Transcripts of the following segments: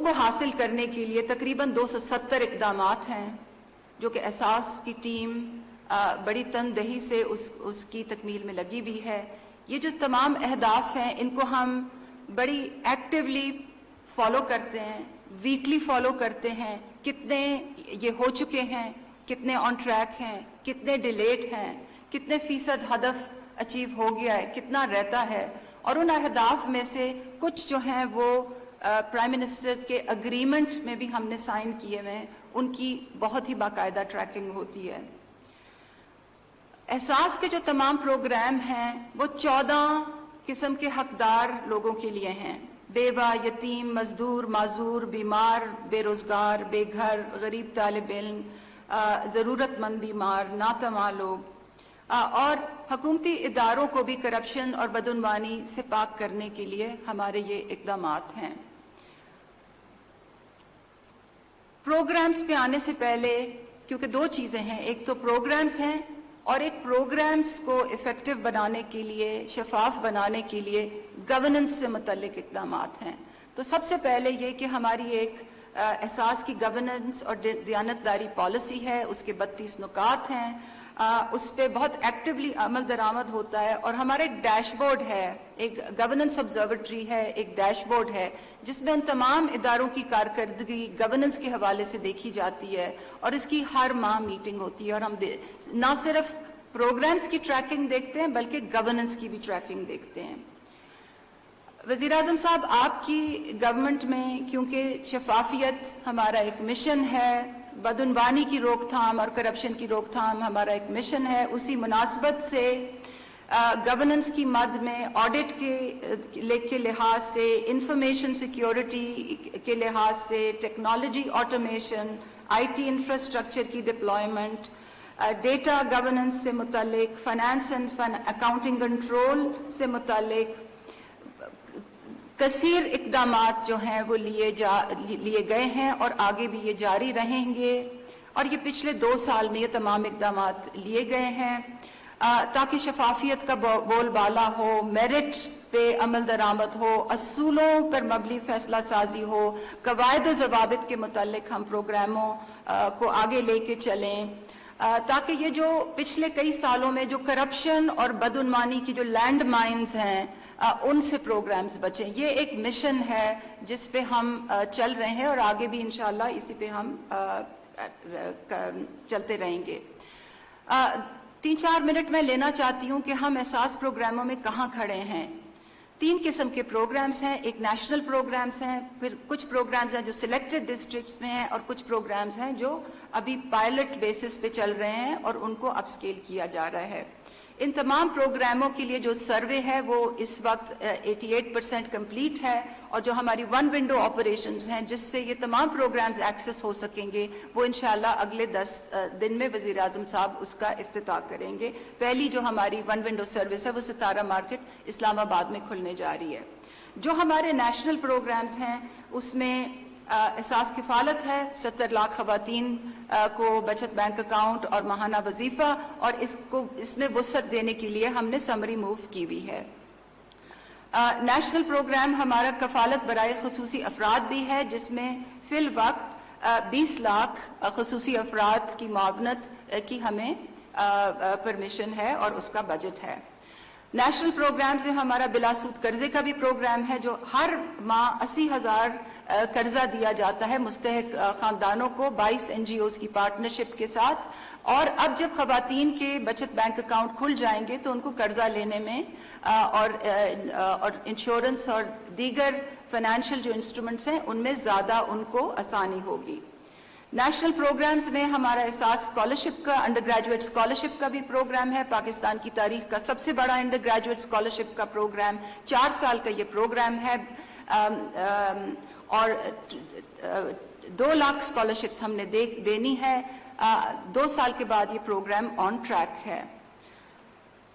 کو حاصل کرنے کے لیے تقریباً 270 اقدامات ہیں جو کہ احساس کی ٹیم بڑی تندہی سے اس کی تکمیل میں لگی ہوئی ہے. یہ جو تمام اہداف ہیں ان کو ہم بڑی ایکٹیولی فالو کرتے ہیں, ویکلی فالو کرتے ہیں. کتنے یہ ہو چکے ہیں, کتنے آن ٹریک ہیں, کتنے ڈیلیٹ ہیں, کتنے فیصد ہدف اچیو ہو گیا ہے, کتنا رہتا ہے. اور ان اہداف میں سے کچھ جو ہیں وہ پرائم منسٹر کے اگریمنٹ میں بھی ہم نے سائن کیے ہوئے ہیں, ان کی بہت ہی باقاعدہ ٹریکنگ ہوتی ہے. احساس کے جو تمام پروگرام ہیں وہ 14 قسم کے حقدار لوگوں کے لیے ہیں. بیوہ, یتیم, مزدور, معذور, بیمار, بے روزگار, بے گھر, غریب طالب علم, ضرورت مند بیمار, ناتواں لوگ, اور حکومتی اداروں کو بھی کرپشن اور بدعنوانی سے پاک کرنے کے لیے ہمارے یہ اقدامات ہیں. پروگرامز پہ آنے سے پہلے کیونکہ دو چیزیں ہیں, ایک تو پروگرامز ہیں اور ایک پروگرامز کو افیکٹو بنانے کے لیے, شفاف بنانے کے لیے گورننس سے متعلق اقدامات ہیں. تو سب سے پہلے یہ کہ ہماری ایک احساس کی گورننس اور دیانتداری پالیسی ہے, اس کے 32 نکات ہیں, اس پہ بہت ایکٹیولی عمل درآمد ہوتا ہے. اور ہمارا ایک ڈیش بورڈ ہے, ایک گورننس آبزرویٹری ہے, ایک ڈیش بورڈ ہے جس میں ان تمام اداروں کی کارکردگی گورننس کے حوالے سے دیکھی جاتی ہے, اور اس کی ہر ماہ میٹنگ ہوتی ہے. اور ہم نہ صرف پروگرامز کی ٹریکنگ دیکھتے ہیں بلکہ گورننس کی بھی ٹریکنگ دیکھتے ہیں. وزیر اعظم صاحب, آپ کی گورنمنٹ میں کیونکہ شفافیت ہمارا ایک مشن ہے, بدعنوانی کی روک تھام اور کرپشن کی روک تھام ہمارا ایک مشن ہے, اسی مناسبت سے گورننس کی مد میں آڈٹ کے لحاظ سے, انفارمیشن سیکیورٹی کے لحاظ سے, technology automation, I T infrastructure کی ڈپلائمنٹ, ڈیٹا گورننس سے متعلق, فائنانس اینڈ اکاؤنٹنگ کنٹرول سے متعلق کثیر اقدامات جو ہیں وہ لیے گئے ہیں اور آگے بھی یہ جاری رہیں گے. اور یہ پچھلے 2 سال میں یہ تمام اقدامات لیے گئے ہیں تاکہ شفافیت کا بول بالا ہو, میرٹ پہ عمل درآمد ہو, اصولوں پر مبنی فیصلہ سازی ہو, قواعد و ضوابط کے متعلق ہم پروگراموں کو آگے لے کے چلیں, تاکہ یہ جو پچھلے کئی سالوں میں جو کرپشن اور بدعنوانی کی جو لینڈ مائنز ہیں ان سے پروگرامز بچیں. یہ ایک مشن ہے جس پہ ہم چل رہے ہیں اور آگے بھی انشاءاللہ اسی پہ ہم چلتے رہیں گے. 3-4 منٹ میں لینا چاہتی ہوں کہ ہم احساس پروگراموں میں کہاں کھڑے ہیں. 3 قسم کے پروگرامز ہیں, ایک نیشنل پروگرامز ہیں, پھر کچھ پروگرامز ہیں جو سلیکٹڈ ڈسٹرکٹس میں ہیں, اور کچھ پروگرامز ہیں جو ابھی پائلٹ بیسس پہ چل رہے ہیں اور ان کو اپ اسکیل کیا جا رہا ہے. ان تمام پروگراموں کے لیے جو سروے ہے وہ اس وقت 88% کمپلیٹ ہے, اور جو ہماری 1 ونڈو آپریشنز ہیں جس سے یہ تمام پروگرامز ایکسس ہو سکیں گے وہ انشاءاللہ اگلے 10 دن میں وزیر اعظم صاحب اس کا افتتاح کریں گے. پہلی جو ہماری 1 ونڈو سروس ہے وہ ستارہ مارکیٹ اسلام آباد میں کھلنے جا رہی ہے. جو ہمارے نیشنل پروگرامز ہیں اس میں احساس کفالت ہے, 70 لاکھ خواتین کو بچت بینک اکاؤنٹ اور ماہانہ وظیفہ, اور اس میں وسعت دینے کے لیے ہم نے سمری موو کی ہوئی ہے. نیشنل پروگرام ہمارا کفالت برائے خصوصی افراد بھی ہے جس میں فی الوقت 20 لاکھ خصوصی افراد کی معاونت کی ہمیں پرمیشن ہے اور اس کا بجٹ ہے. نیشنل پروگرام سے ہمارا بلا سود قرضے کا بھی پروگرام ہے جو ہر ماہ 80,000 قرضہ دیا جاتا ہے مستحق خاندانوں کو 22 NGOs کی پارٹنرشپ کے ساتھ. اور اب جب خواتین کے بچت بینک اکاؤنٹ کھل جائیں گے تو ان کو قرضہ لینے میں اور انشورنس اور دیگر فائنینشیل جو انسٹرومنٹس ہیں ان میں زیادہ ان کو آسانی ہوگی. نیشنل پروگرامز میں ہمارا احساس اسکالرشپ کا, انڈر گریجویٹ اسکالرشپ کا بھی پروگرام ہے, پاکستان کی تاریخ کا سب سے بڑا انڈر گریجویٹ اسکالرشپ کا پروگرام. 4 سال کا یہ پروگرام ہے, اور 2 لاکھ اسکالرشپس ہم نے دینی ہے. 2 سال کے بعد یہ پروگرام آن ٹریک ہے.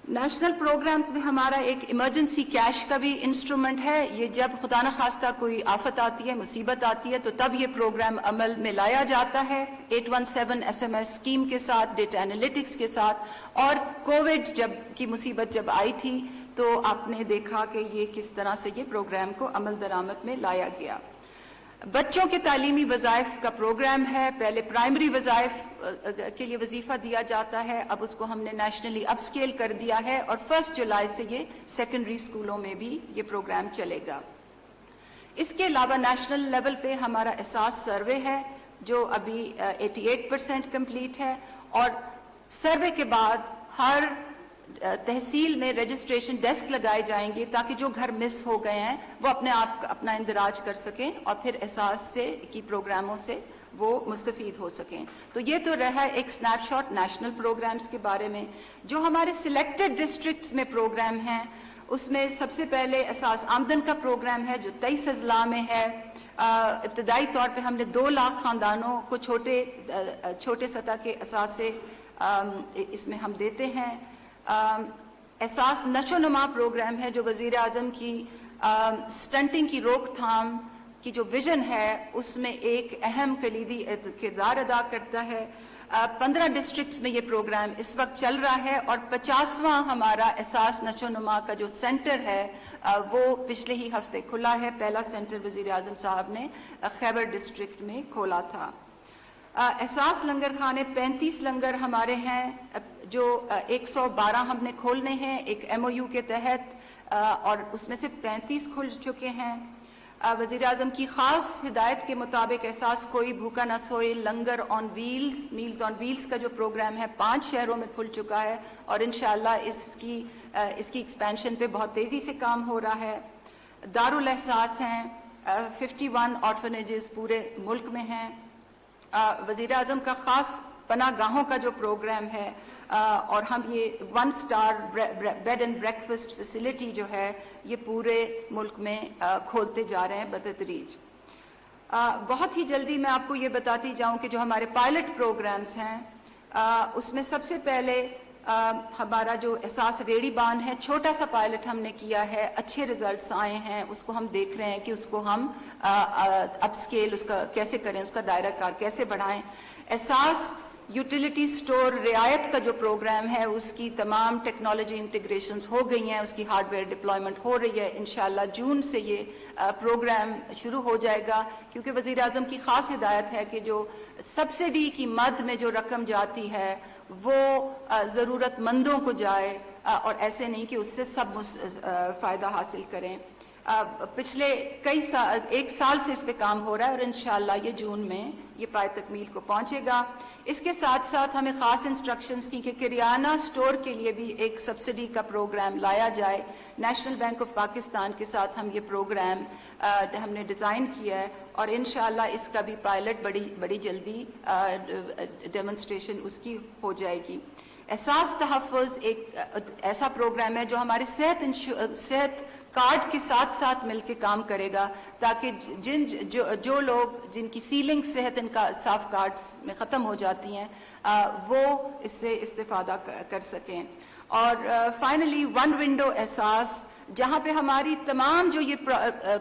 نیشنل پروگرامز میں ہمارا ایک ایمرجنسی کیش کا بھی انسٹرومنٹ ہے. یہ جب خدا نخواستہ کوئی آفت آتی ہے, مصیبت آتی ہے تو تب یہ پروگرام عمل میں لایا جاتا ہے 817 SMS اسکیم کے ساتھ, ڈیٹا انالیٹکس کے ساتھ. اور کووڈ کی مصیبت جب آئی تھی تو آپ نے دیکھا کہ یہ کس طرح سے یہ پروگرام کو عمل درآمد میں لایا گیا. بچوں کے تعلیمی وظائف کا پروگرام ہے. پہلے پرائمری وظائف کے لیے وظیفہ دیا جاتا ہے, اب اس کو ہم نے نیشنلی اپ اسکیل کر دیا ہے اور 1 جولائی سے یہ سیکنڈری اسکولوں میں بھی یہ پروگرام چلے گا. اس کے علاوہ نیشنل لیول پہ ہمارا احساس سروے ہے جو ابھی 88% کمپلیٹ ہے, اور سروے کے بعد ہر تحصیل میں رجسٹریشن ڈیسک لگائے جائیں گے تاکہ جو گھر مس ہو گئے ہیں وہ اپنے آپ اپنا اندراج کر سکیں اور پھر احساس سے کی پروگراموں سے وہ مستفید ہو سکیں. تو یہ تو رہا ایک سنیپ شاٹ نیشنل پروگرامز کے بارے میں. جو ہمارے سلیکٹڈ ڈسٹرکٹس میں پروگرام ہیں اس میں سب سے پہلے احساس آمدن کا پروگرام ہے جو 23 اضلاع میں ہے. ابتدائی طور پہ ہم نے 2 لاکھ خاندانوں کو چھوٹے سطح کے احساس سے اس میں ہم دیتے ہیں. احساس نشو نما پروگرام ہے جو وزیر اعظم کی سٹنٹنگ کی روک تھام کی جو ویژن ہے اس میں ایک اہم کلیدی کردار ادا کرتا ہے. 15 ڈسٹرکٹس میں یہ پروگرام اس وقت چل رہا ہے اور 50واں ہمارا احساس نشو نما کا جو سینٹر ہے وہ پچھلے ہی ہفتے کھلا ہے. پہلا سینٹر وزیر اعظم صاحب نے خیبر ڈسٹرکٹ میں کھولا تھا. احساس لنگر خانے 35 لنگر ہمارے ہیں جو 112 ہم نے کھولنے ہیں ایک MOU کے تحت, اور اس میں سے 35 کھل چکے ہیں. وزیر اعظم کی خاص ہدایت کے مطابق احساس کوئی بھوکا نہ سوئے لنگر آن ویلز میلز آن ویلز کا جو پروگرام ہے 5 شہروں میں کھل چکا ہے اور انشاءاللہ اس کی ایکسپینشن پہ بہت تیزی سے کام ہو رہا ہے. دارالاحساس ہیں 51 آرفنیجز پورے ملک میں ہیں. وزیر اعظم کا خاص پناہ گاہوں کا جو پروگرام ہے اور ہم یہ 1 star bed and breakfast facility جو ہے یہ پورے ملک میں کھولتے جا رہے ہیں بتدریج. بہت ہی جلدی میں آپ کو یہ بتاتی جاؤں کہ جو ہمارے پائلٹ پروگرامز ہیں اس میں سب سے پہلے ہمارا جو احساس ریڑی بان ہے چھوٹا سا پائلٹ ہم نے کیا ہے, اچھے ریزلٹس آئے ہیں, اس کو ہم دیکھ رہے ہیں کہ اس کو ہم اپ اسکیل اس کا کیسے کریں, اس کا دائرہ کار کیسے بڑھائیں. احساس یوٹیلیٹی سٹور رعایت کا جو پروگرام ہے اس کی تمام ٹیکنالوجی انٹیگریشنز ہو گئی ہیں, اس کی ہارڈ ویئر ڈپلائمنٹ ہو رہی ہے. انشاءاللہ جون سے یہ پروگرام شروع ہو جائے گا کیونکہ وزیر اعظم کی خاص ہدایت ہے کہ جو سبسڈی کی مد میں جو رقم جاتی ہے وہ ضرورت مندوں کو جائے اور ایسے نہیں کہ اس سے سب فائدہ حاصل کریں. پچھلے ایک سال سے اس پہ کام ہو رہا ہے اور انشاءاللہ یہ جون میں یہ پائے تکمیل کو پہنچے گا. اس کے ساتھ ساتھ ہمیں خاص انسٹرکشنز تھیں کہ کریانہ سٹور کے لیے بھی ایک سبسڈی کا پروگرام لایا جائے. نیشنل بینک آف پاکستان کے ساتھ ہم یہ پروگرام ہم نے ڈیزائن کیا ہے اور انشاءاللہ اس کا بھی پائلٹ بڑی جلدی ڈیمونسٹریشن اس کی ہو جائے گی. احساس تحفظ ایک ایسا پروگرام ہے جو ہمارے صحت کارڈ کے ساتھ ساتھ مل کے کام کرے گا تاکہ جو لوگ جن کی سیلنگ صحت انصاف کارڈز میں ختم ہو جاتی ہیں وہ اس سے استفادہ کر سکیں. اور فائنلی 1 ونڈو احساس جہاں پہ ہماری تمام جو یہ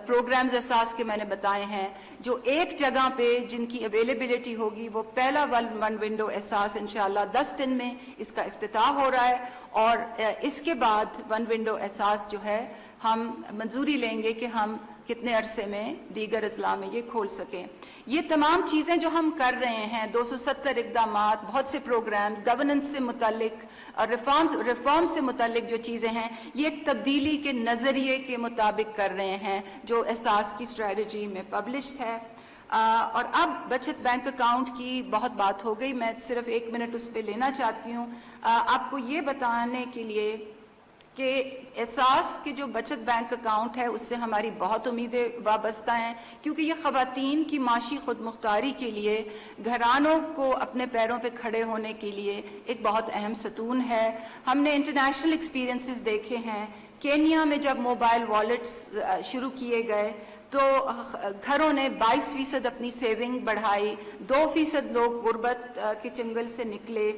پروگرامز احساس کے میں نے بتائے ہیں جو ایک جگہ پہ جن کی اویلیبلٹی ہوگی وہ پہلا 1 ونڈو احساس انشاءاللہ 10 دن میں اس کا افتتاح ہو رہا ہے اور اس کے بعد 1 ونڈو احساس جو ہے ہم منظوری لیں گے کہ ہم کتنے عرصے میں دیگر اضلاع میں یہ کھول سکیں. یہ تمام چیزیں جو ہم کر رہے ہیں 270 اقدامات, بہت سے پروگرام, گورننس سے متعلق اور ریفارم سے متعلق جو چیزیں ہیں یہ ایک تبدیلی کے نظریے کے مطابق کر رہے ہیں جو احساس کی اسٹریٹجی میں پبلشڈ ہے. اور اب بچت بینک اکاؤنٹ کی بہت بات ہو گئی, میں صرف 1 منٹ اس پہ لینا چاہتی ہوں آپ کو یہ بتانے کے لیے کہ احساس کے جو بچت بینک اکاؤنٹ ہے اس سے ہماری بہت امیدیں وابستہ ہیں کیونکہ یہ خواتین کی معاشی خود مختاری کے لیے گھرانوں کو اپنے پیروں پہ کھڑے ہونے کے لیے ایک بہت اہم ستون ہے. ہم نے انٹرنیشنل ایکسپیرینسز دیکھے ہیں. کینیا میں جب موبائل والیٹس شروع کیے گئے تو گھروں نے 22% اپنی سیونگ بڑھائی, 2% لوگ غربت کے چنگل سے نکلے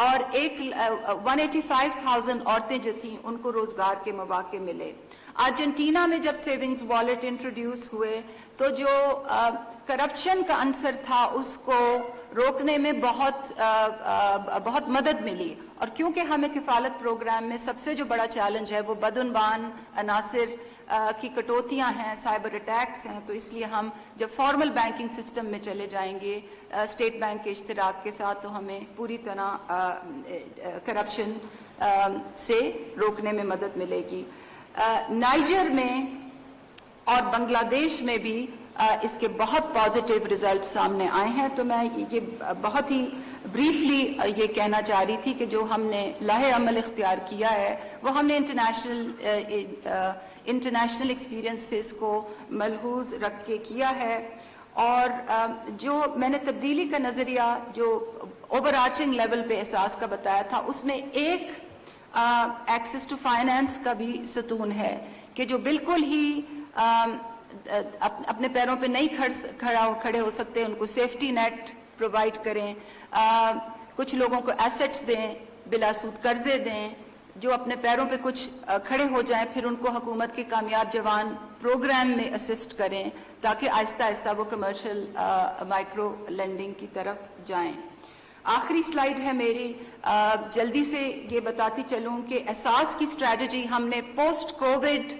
اور 185,000 عورتیں جو تھیں ان کو روزگار کے مواقع ملے. ارجنٹینا میں جب سیونگز والیٹ انٹروڈیوس ہوئے تو جو کرپشن کا عنصر تھا اس کو روکنے میں بہت مدد ملی اور کیونکہ ہمیں کفالت پروگرام میں سب سے جو بڑا چیلنج ہے وہ بدعنوان عناصر کی کٹوتیاں ہیں, سائبر اٹیکس ہیں, تو اس لیے ہم جب فارمل بینکنگ سسٹم میں چلے جائیں گے اسٹیٹ بینک کے اشتراک کے ساتھ, تو ہمیں پوری طرح کرپشن سے روکنے میں مدد ملے گی. نائجر میں اور بنگلہ دیش میں بھی اس کے بہت پازیٹیو ریزلٹ سامنے آئے ہیں. تو میں یہ بہت ہی بریفلی یہ کہنا چاہ رہی تھی کہ جو ہم نے لاہ عمل اختیار کیا ہے وہ ہم نے انٹرنیشنل ایکسپیرینسز کو ملحوظ رکھ کے کیا ہے. اور جو میں نے تبدیلی کا نظریہ جو اوور آرچنگ لیول پہ احساس کا بتایا تھا, اس میں ایک ایکسس ٹو فائنینس کا بھی ستون ہے کہ جو بالکل ہی اپنے پیروں پہ نہیں کھڑے ہو سکتے, ان کو سیفٹی نیٹ پرووائڈ کریں, کچھ لوگوں کو ایسٹس دیں, بلا سود قرضے دیں, جو اپنے پیروں پہ کچھ کھڑے ہو جائیں, پھر ان کو حکومت کے کامیاب جوان پروگرام میں اسسٹ کریں تاکہ آہستہ آہستہ وہ کمرشل مائکرو لینڈنگ کی طرف جائیں. آخری سلائیڈ ہے میری, جلدی سے یہ بتاتی چلوں کہ احساس کی اسٹریٹجی ہم نے پوسٹ کووڈ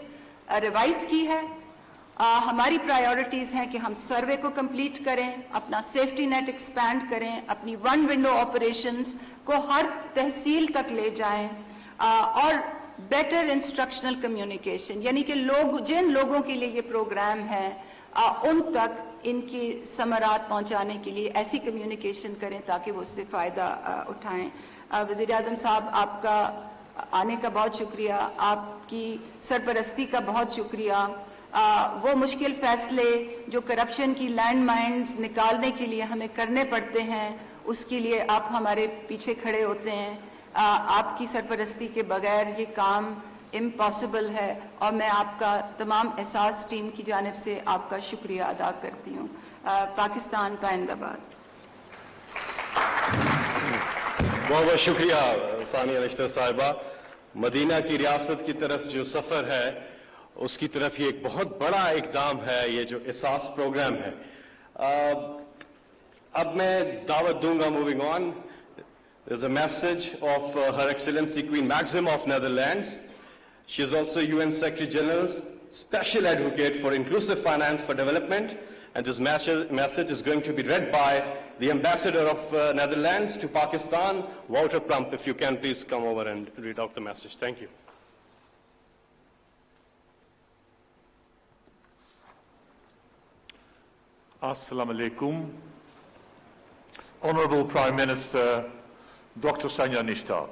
ریوائز کی ہے. ہماری پرائیورٹیز ہیں کہ ہم سروے کو کمپلیٹ کریں, اپنا سیفٹی نیٹ ایکسپینڈ کریں, اپنی ون ونڈو آپریشنز کو ہر تحصیل تک لے جائیں, اور بیٹر انسٹرکشنل کمیونیکیشن, یعنی کہ جن لوگوں کے لیے یہ پروگرام ہے ان تک ان کی ثمرات پہنچانے کے لیے ایسی کمیونیکیشن کریں تاکہ وہ اس سے فائدہ اٹھائیں. وزیر اعظم صاحب, آپ کا آنے کا بہت شکریہ, آپ کی سرپرستی کا بہت شکریہ. وہ مشکل فیصلے جو کرپشن کی لینڈ مائنز نکالنے کے لیے ہمیں کرنے پڑتے ہیں, اس کے لیے آپ ہمارے پیچھے کھڑے ہوتے ہیں. آپ کی سرپرستی کے بغیر یہ کام امپاسبل ہے, اور میں آپ کا تمام احساس ٹیم کی جانب سے آپ کا شکریہ ادا کرتی ہوں. پاکستان پائندہ باد. بہت بہت شکریہ ثانیہ نشتر صاحبہ. مدینہ کی ریاست کی طرف جو سفر ہے اس کی طرف یہ ایک بہت بڑا اقدام ہے, یہ جو احساس پروگرام ہے. اب میں دعوت دوں گا, moving on, there's a message of Her Excellency Queen Maxim of Netherlands. She is also UN Secretary General's Special Advocate for Inclusive Finance for Development, and this message is going to be read by the Ambassador of Netherlands to Pakistan, Wouter Plump. If you can please come over and read out the message. Thank you. Assalamu alaikum. Honorable Prime Minister Dr. Sanya Nishtar.